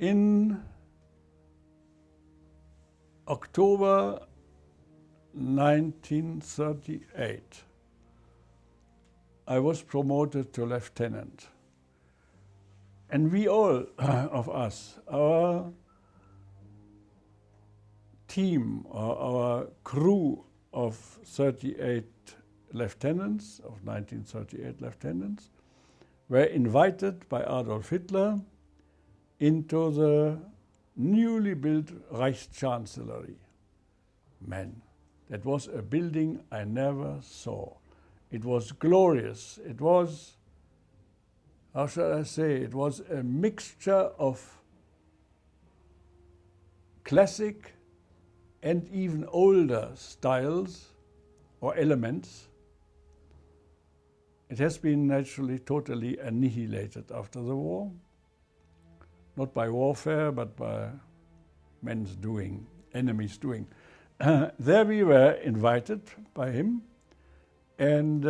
In October 1938, I was promoted to lieutenant. And we all of us, our team or our crew of 38 lieutenants, of 1938 lieutenants, were invited by Adolf Hitler into the newly built Reich chancellery. Man, that was a building I never saw. It was glorious. It was, how shall I say, it was a mixture of classic and even older styles or elements. It has been naturally totally annihilated after the war, not by warfare, but by men's doing, enemies doing. There we were invited by him, and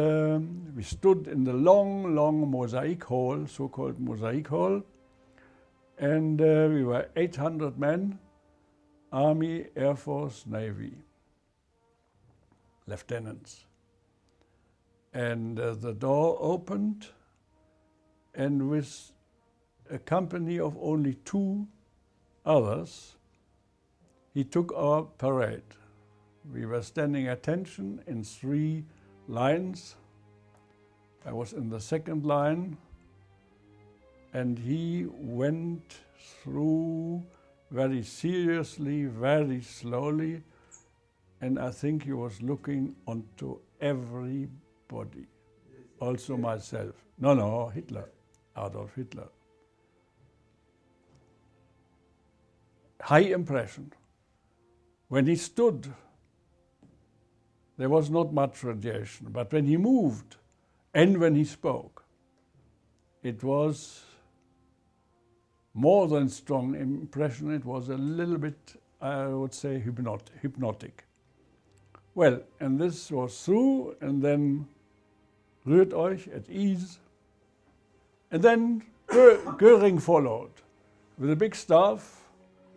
we stood in the long, long mosaic hall, so-called mosaic hall, and we were 800 men, Army, Air Force, Navy, lieutenants. And the door opened, and with a company of only 2 others, he took our parade. We were standing attention in 3 lines. I was in the second line, and he went through very seriously, very slowly, and I think he was looking onto everybody, also myself. No, Hitler, Adolf Hitler. High impression. When he stood, there was not much radiation, but when he moved and when he spoke, it was more than strong impression. It was a little bit, I would say, hypnotic. Well, and this was through, and then rührt euch at ease. And then Göring followed with a big staff,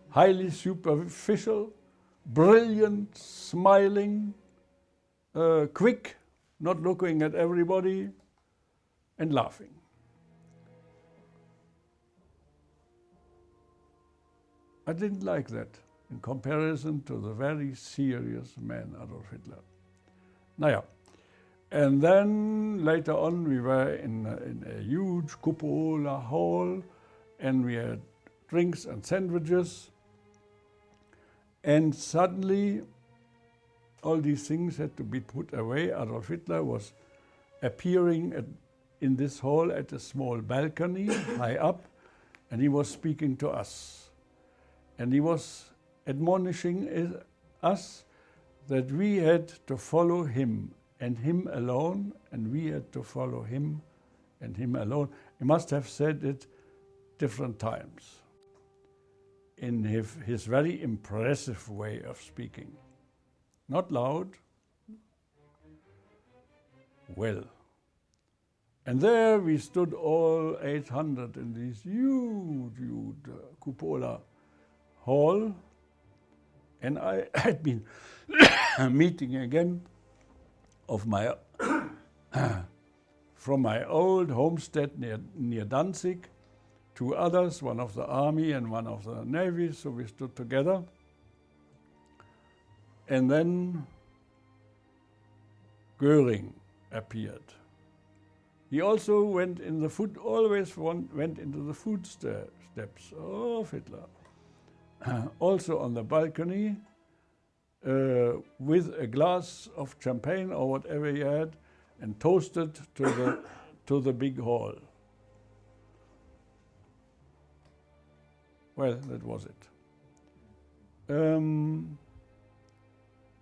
highly superficial, brilliant, smiling, quick, not looking at everybody, and laughing. I didn't like that in comparison to the very serious man, Adolf Hitler. Naja, and then later on we were in a huge cupola hall, and we had drinks and sandwiches, and suddenly all these things had to be put away. Adolf Hitler was appearing in this hall at a small balcony high up, and he was speaking to us. And he was admonishing us that we had to follow him and him alone, and we had to follow him and him alone. He must have said it different times in his very impressive way of speaking. Not loud, well. And there we stood all 800 in this huge cupola hall, and I had been meeting again of my from my old homestead near Danzig, 2 others, one of the army and one of the navy, so we stood together. And then Göring appeared. He also went in the went into the footsteps of Hitler. Also on the balcony, with a glass of champagne or whatever he had, and toasted to the big hall. Well, that was it.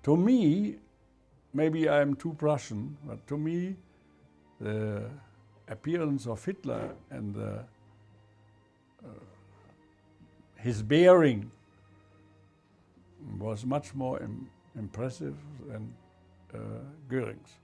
To me, maybe I'm too Prussian, but to me, the appearance of Hitler and his bearing was much more impressive than Göring's.